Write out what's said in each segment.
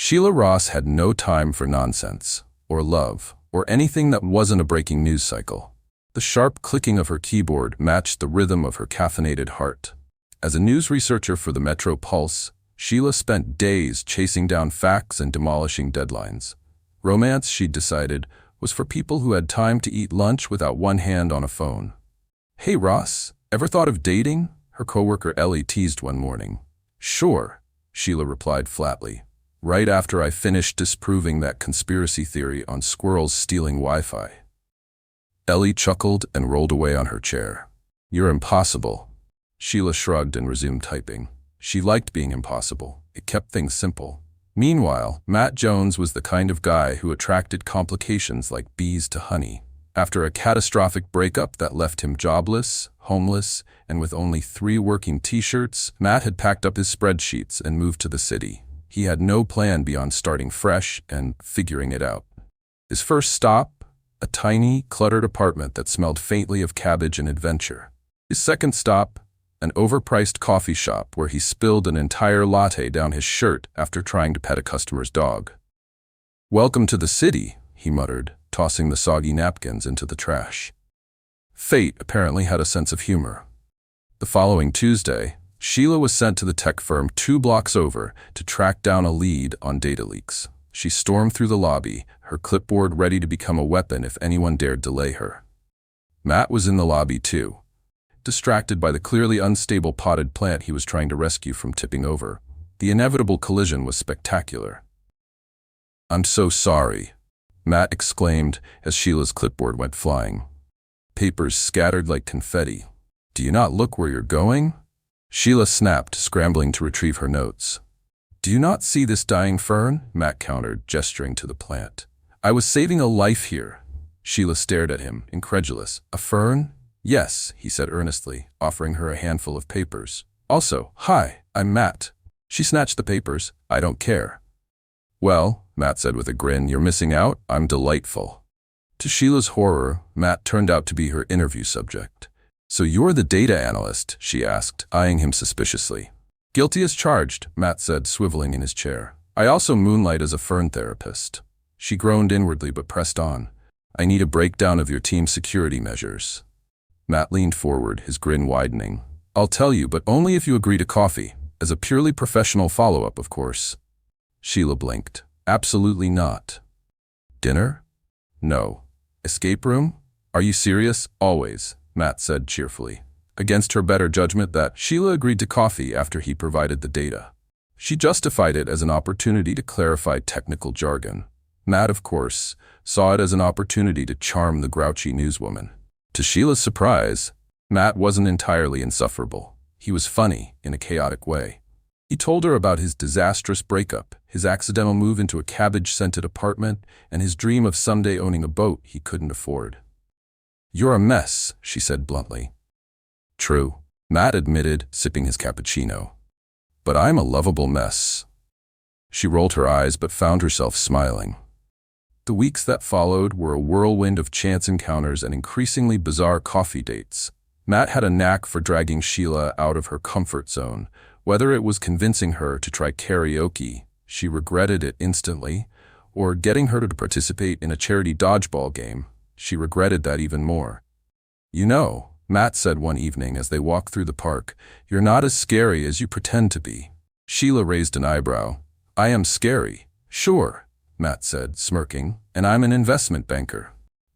Sheila Ross had no time for nonsense, or love, or anything that wasn't a breaking news cycle. The sharp clicking of her keyboard matched the rhythm of her caffeinated heart. As a news researcher for the Metro Pulse, Sheila spent days chasing down facts and demolishing deadlines. Romance, she'd decided, was for people who had time to eat lunch without one hand on a phone. "Hey Ross, ever thought of dating?" her coworker Ellie teased one morning. "Sure," Sheila replied flatly, right after I finished disproving that conspiracy theory on squirrels stealing Wi-Fi. Ellie chuckled and rolled away on her chair. "You're impossible." Sheila shrugged and resumed typing. She liked being impossible. It kept things simple. Meanwhile, Matt Jones was the kind of guy who attracted complications like bees to honey. After a catastrophic breakup that left him jobless, homeless, and with only 3 working t-shirts, Matt had packed up his spreadsheets and moved to the city. He had no plan beyond starting fresh and figuring it out. His first stop, a tiny, cluttered apartment that smelled faintly of cabbage and adventure. His second stop, an overpriced coffee shop where he spilled an entire latte down his shirt after trying to pet a customer's dog. "Welcome to the city," he muttered, tossing the soggy napkins into the trash. Fate apparently had a sense of humor. The following Tuesday, Sheila was sent to the tech firm 2 blocks over to track down a lead on data leaks. She stormed through the lobby, her clipboard ready to become a weapon if anyone dared delay her. Matt was in the lobby too, distracted by the clearly unstable potted plant he was trying to rescue from tipping over. The inevitable collision was spectacular. "I'm so sorry," Matt exclaimed as Sheila's clipboard went flying. Papers scattered like confetti. "Do you not look where you're going?" Sheila snapped, scrambling to retrieve her notes. "Do you not see this dying fern?" Matt countered, gesturing to the plant. "I was saving a life here." Sheila stared at him, incredulous. "A fern?" "Yes," he said earnestly, offering her a handful of papers. "Also, hi, I'm Matt." She snatched the papers. "I don't care." "Well," Matt said with a grin, "you're missing out. I'm delightful." To Sheila's horror, Matt turned out to be her interview subject. "So you're the data analyst?" she asked, eyeing him suspiciously. "Guilty as charged," Matt said, swiveling in his chair. "I also moonlight as a fern therapist." She groaned inwardly but pressed on. "I need a breakdown of your team's security measures." Matt leaned forward, his grin widening. "I'll tell you, but only if you agree to coffee. As a purely professional follow-up, of course." Sheila blinked. "Absolutely not." "Dinner?" "No." "Escape room?" "Are you serious?" "Always," Matt said cheerfully. Against her better judgment, that Sheila agreed to coffee after he provided the data. She justified it as an opportunity to clarify technical jargon. Matt, of course, saw it as an opportunity to charm the grouchy newswoman. To Sheila's surprise, Matt wasn't entirely insufferable. He was funny in a chaotic way. He told her about his disastrous breakup, his accidental move into a cabbage-scented apartment, and his dream of someday owning a boat he couldn't afford. "You're a mess," she said bluntly. "True," Matt admitted, sipping his cappuccino. "But I'm a lovable mess." She rolled her eyes but found herself smiling. The weeks that followed were a whirlwind of chance encounters and increasingly bizarre coffee dates. Matt had a knack for dragging Sheila out of her comfort zone. Whether it was convincing her to try karaoke, she regretted it instantly, or getting her to participate in a charity dodgeball game, she regretted that even more. "You know," Matt said one evening as they walked through the park, "you're not as scary as you pretend to be." Sheila raised an eyebrow. "I am scary." "Sure," Matt said, smirking, "and I'm an investment banker."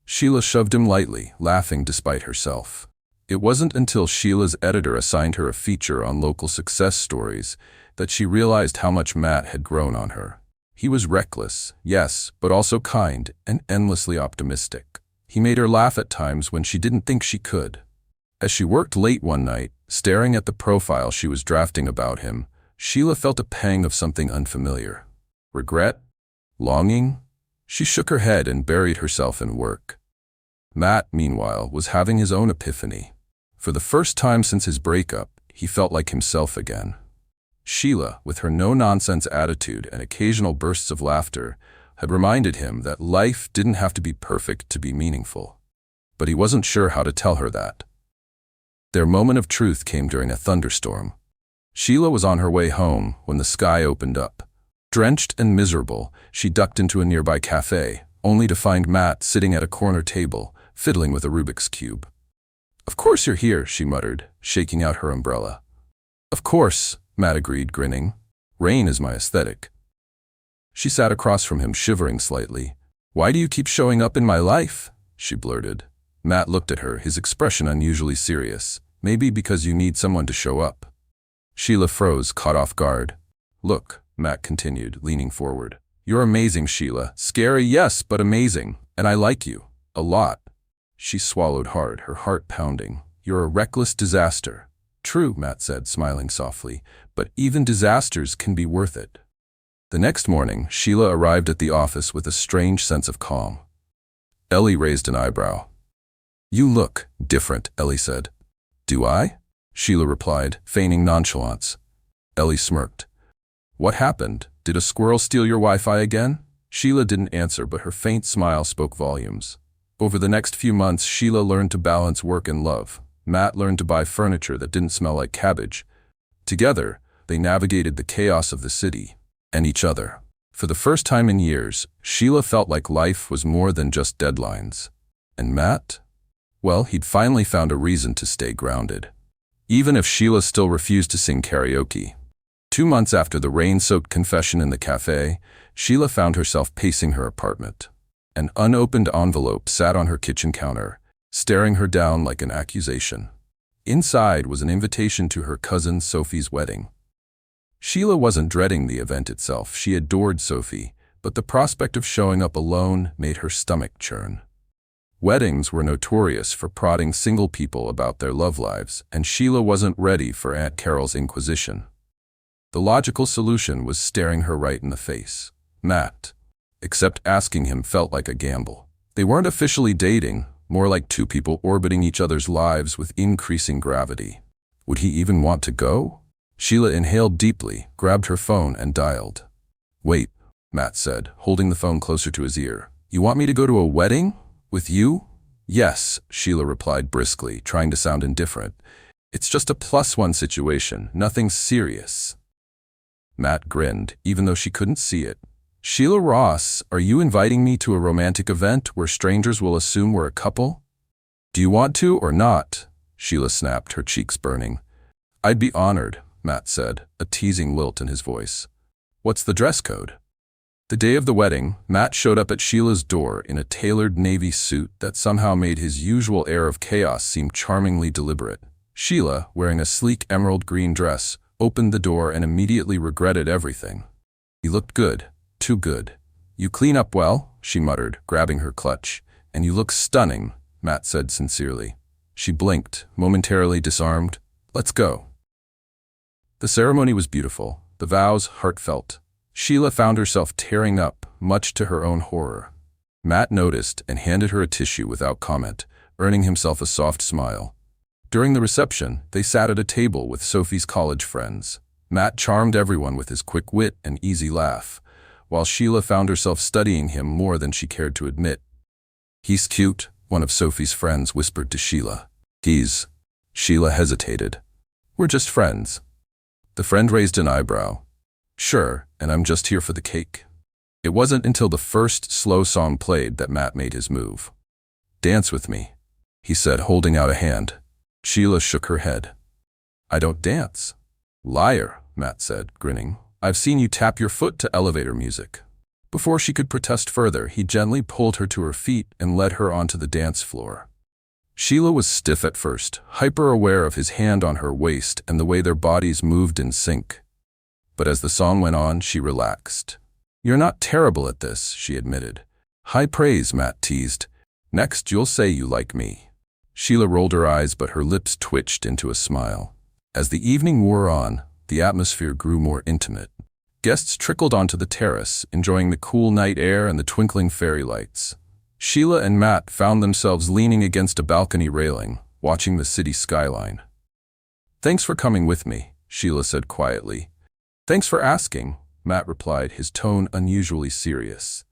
Sheila shoved him lightly, laughing despite herself. It wasn't until Sheila's editor assigned her a feature on local success stories that she realized how much Matt had grown on her. He was reckless, yes, but also kind and endlessly optimistic. He made her laugh at times when she didn't think she could. As she worked late one night, staring at the profile she was drafting about him, Sheila felt a pang of something unfamiliar. Regret? Longing? She shook her head and buried herself in work. Matt, meanwhile, was having his own epiphany. For the first time since his breakup, he felt like himself again. Sheila, with her no-nonsense attitude and occasional bursts of laughter, had reminded him that life didn't have to be perfect to be meaningful. But he wasn't sure how to tell her that. Their moment of truth came during a thunderstorm. Sheila was on her way home when the sky opened up. Drenched and miserable, she ducked into a nearby cafe, only to find Matt sitting at a corner table, fiddling with a Rubik's Cube. "Of course you're here," she muttered, shaking out her umbrella. "Of course," Matt agreed, grinning. "Rain is my aesthetic." She sat across from him, shivering slightly. "Why do you keep showing up in my life?" she blurted. Matt looked at her, his expression unusually serious. "Maybe because you need someone to show up." Sheila froze, caught off guard. "Look," Matt continued, leaning forward. "You're amazing, Sheila. Scary, yes, but amazing. And I like you. A lot." She swallowed hard, her heart pounding. "You're a reckless disaster." "True," Matt said, smiling softly, "but even disasters can be worth it." The next morning, Sheila arrived at the office with a strange sense of calm. Ellie raised an eyebrow. "You look different," Ellie said. "Do I?" Sheila replied, feigning nonchalance. Ellie smirked. "What happened? Did a squirrel steal your Wi-Fi again?" Sheila didn't answer, but her faint smile spoke volumes. Over the next few months, Sheila learned to balance work and love. Matt learned to buy furniture that didn't smell like cabbage. Together, they navigated the chaos of the city and each other. For the first time in years, Sheila felt like life was more than just deadlines. And Matt? Well, he'd finally found a reason to stay grounded. Even if Sheila still refused to sing karaoke. 2 months after the rain-soaked confession in the cafe, Sheila found herself pacing her apartment. An unopened envelope sat on her kitchen counter, staring her down like an accusation. Inside was an invitation to her cousin Sophie's wedding. Sheila wasn't dreading the event itself. She adored Sophie, but the prospect of showing up alone made her stomach churn. Weddings were notorious for prodding single people about their love lives, and Sheila wasn't ready for Aunt Carol's inquisition. The logical solution was staring her right in the face. Matt. Except asking him felt like a gamble. They weren't officially dating, more like two people orbiting each other's lives with increasing gravity. Would he even want to go? Sheila inhaled deeply, grabbed her phone, and dialed. "Wait," Matt said, holding the phone closer to his ear. "You want me to go to a wedding? With you?" "Yes," Sheila replied briskly, trying to sound indifferent. "It's just a +1 situation, nothing serious." Matt grinned, even though she couldn't see it. "Sheila Ross, are you inviting me to a romantic event where strangers will assume we're a couple?" "Do you want to or not?" Sheila snapped, her cheeks burning. "I'd be honored," Matt said, a teasing lilt in his voice. "What's the dress code?" The day of the wedding, Matt showed up at Sheila's door in a tailored navy suit that somehow made his usual air of chaos seem charmingly deliberate. Sheila, wearing a sleek emerald green dress, opened the door and immediately regretted everything. "You looked good. Too good. You clean up well," she muttered, grabbing her clutch. "And you look stunning," Matt said sincerely. She blinked, momentarily disarmed. "Let's go." The ceremony was beautiful, the vows heartfelt. Sheila found herself tearing up, much to her own horror. Matt noticed and handed her a tissue without comment, earning himself a soft smile. During the reception, they sat at a table with Sophie's college friends. Matt charmed everyone with his quick wit and easy laugh, while Sheila found herself studying him more than she cared to admit. "He's cute," one of Sophie's friends whispered to Sheila. Sheila hesitated. "We're just friends." The friend raised an eyebrow. "Sure, and I'm just here for the cake." It wasn't until the first slow song played that Matt made his move. "Dance with me," he said, holding out a hand. Sheila shook her head. "I don't dance." "Liar," Matt said, grinning. "I've seen you tap your foot to elevator music." Before she could protest further, he gently pulled her to her feet and led her onto the dance floor. Sheila was stiff at first, hyper-aware of his hand on her waist and the way their bodies moved in sync. But as the song went on, she relaxed. "You're not terrible at this," she admitted. "High praise," Matt teased. "Next, you'll say you like me." Sheila rolled her eyes, but her lips twitched into a smile. As the evening wore on, the atmosphere grew more intimate. Guests trickled onto the terrace, enjoying the cool night air and the twinkling fairy lights. Sheila and Matt found themselves leaning against a balcony railing, watching the city skyline. "Thanks for coming with me," Sheila said quietly. "Thanks for asking," Matt replied, his tone unusually serious.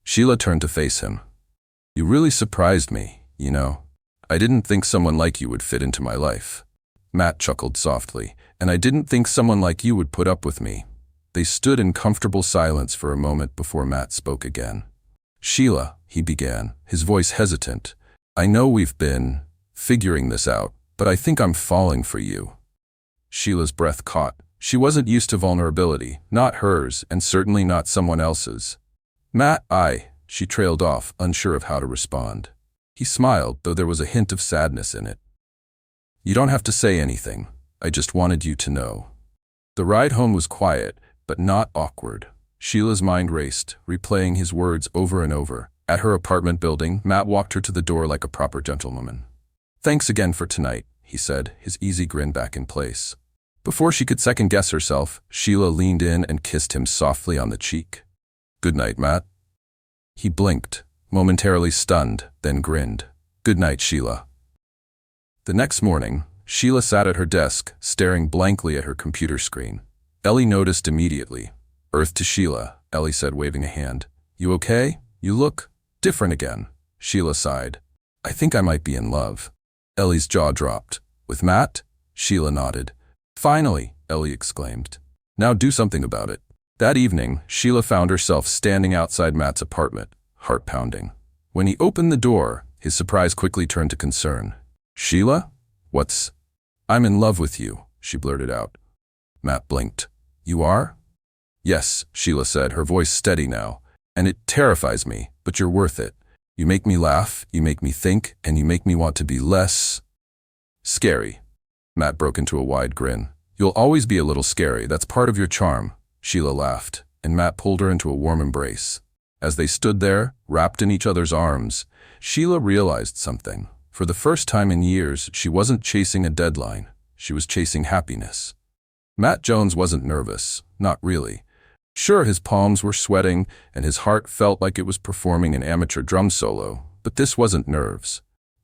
Sheila turned to face him. "You really surprised me, you know. I didn't think someone like you would fit into my life." Matt chuckled softly. "And I didn't think someone like you would put up with me." They stood in comfortable silence for a moment before Matt spoke again. "Sheila," he began, his voice hesitant, "I know we've been figuring this out, but I think I'm falling for you." Sheila's breath caught. She wasn't used to vulnerability, not hers, and certainly not someone else's. "Matt, she trailed off, unsure of how to respond. He smiled, though there was a hint of sadness in it. "You don't have to say anything. I just wanted you to know." The ride home was quiet, but not awkward. Sheila's mind raced, replaying his words over and over. At her apartment building, Matt walked her to the door like a proper gentleman. "Thanks again for tonight," he said, his easy grin back in place. Before she could second-guess herself, Sheila leaned in and kissed him softly on the cheek. "Good night, Matt." He blinked, momentarily stunned, then grinned. "Good night, Sheila." The next morning, Sheila sat at her desk, staring blankly at her computer screen. Ellie noticed immediately. "Earth to Sheila," Ellie said, waving a hand. "You okay? You look different again." Sheila sighed. "I think I might be in love." Ellie's jaw dropped. "With Matt?" Sheila nodded. "Finally," Ellie exclaimed. "Now do something about it." That evening, Sheila found herself standing outside Matt's apartment, heart pounding. When he opened the door, his surprise quickly turned to concern. "Sheila? I'm in love with you," she blurted out. Matt blinked. "You are?" "Yes," Sheila said, her voice steady now. "And it terrifies me, but you're worth it. You make me laugh, you make me think, and you make me want to be less scary." Matt broke into a wide grin. "You'll always be a little scary, that's part of your charm." Sheila laughed, and Matt pulled her into a warm embrace. As they stood there, wrapped in each other's arms, Sheila realized something. For the first time in years, she wasn't chasing a deadline. She was chasing happiness. Matt Jones wasn't nervous, not really. Sure, his palms were sweating, and his heart felt like it was performing an amateur drum solo, but this wasn't nerves.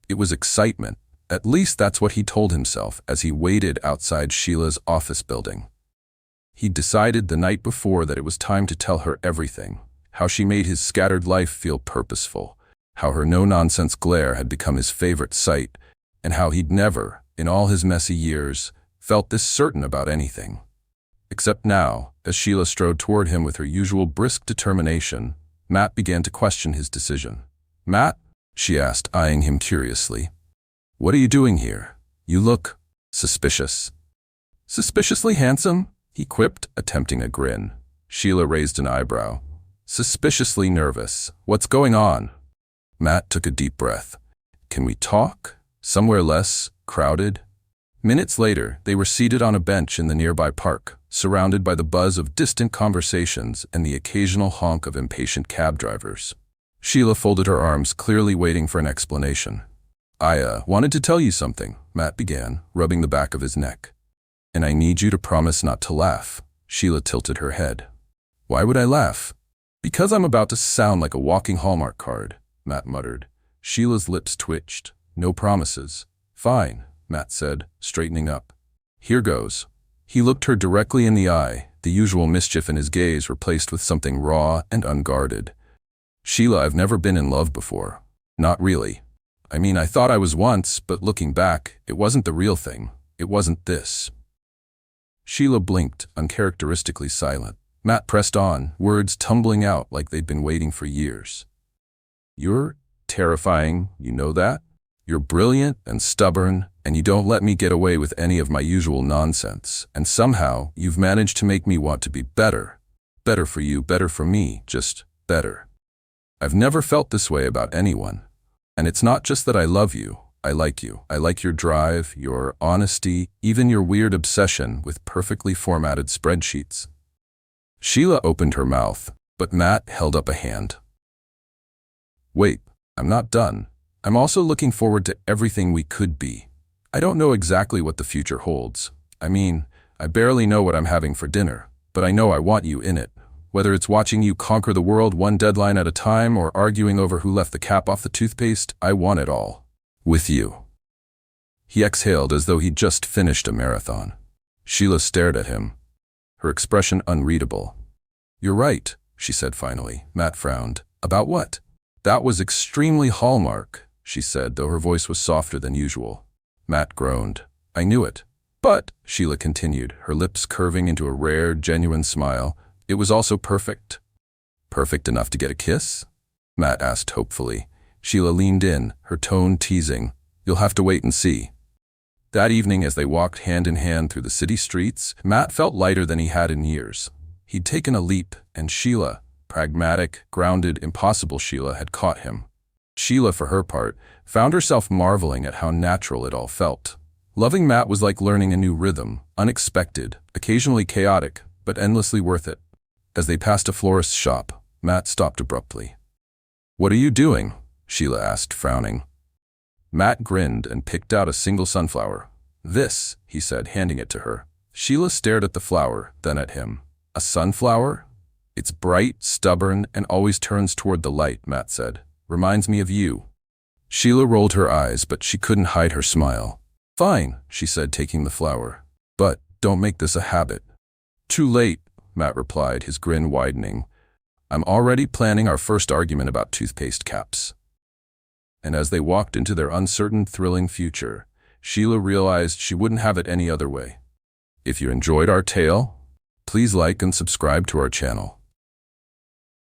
It was excitement. At least that's what he told himself as he waited outside Sheila's office building. He'd decided the night before that it was time to tell her everything, how she made his scattered life feel purposeful, how her no-nonsense glare had become his favorite sight, and how he'd never, in all his messy years, felt this certain about anything. Except now, as Sheila strode toward him with her usual brisk determination, Matt began to question his decision. "Matt?" she asked, eyeing him curiously. "What are you doing here? You look suspicious." "Suspiciously handsome?" he quipped, attempting a grin. Sheila raised an eyebrow. "Suspiciously nervous. What's going on?" Matt took a deep breath. "Can we talk? Somewhere less crowded?" Minutes later, they were seated on a bench in the nearby park, surrounded by the buzz of distant conversations and the occasional honk of impatient cab drivers. Sheila folded her arms, clearly waiting for an explanation. "I wanted to tell you something," Matt began, rubbing the back of his neck. "And I need you to promise not to laugh." Sheila tilted her head. "Why would I laugh?" "Because I'm about to sound like a walking Hallmark card," Matt muttered. Sheila's lips twitched. "No promises." "Fine," Matt said, straightening up. "Here goes." He looked her directly in the eye, the usual mischief in his gaze replaced with something raw and unguarded. "Sheila, I've never been in love before. Not really. I mean, I thought I was once, but looking back, it wasn't the real thing. It wasn't this." Sheila blinked, uncharacteristically silent. Matt pressed on, words tumbling out like they'd been waiting for years. "You're terrifying, you know that? You're brilliant and stubborn, and you don't let me get away with any of my usual nonsense, and somehow you've managed to make me want to be better. Better for you, better for me, just better. I've never felt this way about anyone. And it's not just that I love you. I like you. I like your drive, your honesty, even your weird obsession with perfectly formatted spreadsheets." Sheila opened her mouth, but Matt held up a hand. "Wait, I'm not done. I'm also looking forward to everything we could be. I don't know exactly what the future holds. I mean, I barely know what I'm having for dinner, but I know I want you in it. Whether it's watching you conquer the world one deadline at a time or arguing over who left the cap off the toothpaste, I want it all. With you." He exhaled as though he'd just finished a marathon. Sheila stared at him, her expression unreadable. "You're right," she said finally. Matt frowned. "About what?" "That was extremely Hallmark," she said, though her voice was softer than usual. Matt groaned. "I knew it. But, Sheila continued, her lips curving into a rare, genuine smile, it was also perfect. Perfect enough to get a kiss? Matt asked hopefully. Sheila leaned in, her tone teasing. You'll have to wait and see. That evening, as they walked hand in hand through the city streets, Matt felt lighter than he had in years. He'd taken a leap, and Sheila, pragmatic, grounded, impossible Sheila, had caught him. Sheila, for her part, found herself marveling at how natural it all felt. Loving Matt was like learning a new rhythm, unexpected, occasionally chaotic, but endlessly worth it. As they passed a florist's shop, Matt stopped abruptly. "What are you doing?" Sheila asked, frowning. Matt grinned and picked out a single sunflower. "This," he said, handing it to her. Sheila stared at the flower, then at him. "A sunflower? It's bright, stubborn, and always turns toward the light," Matt said. "Reminds me of you." Sheila rolled her eyes, but she couldn't hide her smile. "Fine," she said, taking the flower. "But don't make this a habit." "Too late," Matt replied, his grin widening. "I'm already planning our first argument about toothpaste caps." And as they walked into their uncertain, thrilling future, Sheila realized she wouldn't have it any other way. If you enjoyed our tale, please like and subscribe to our channel.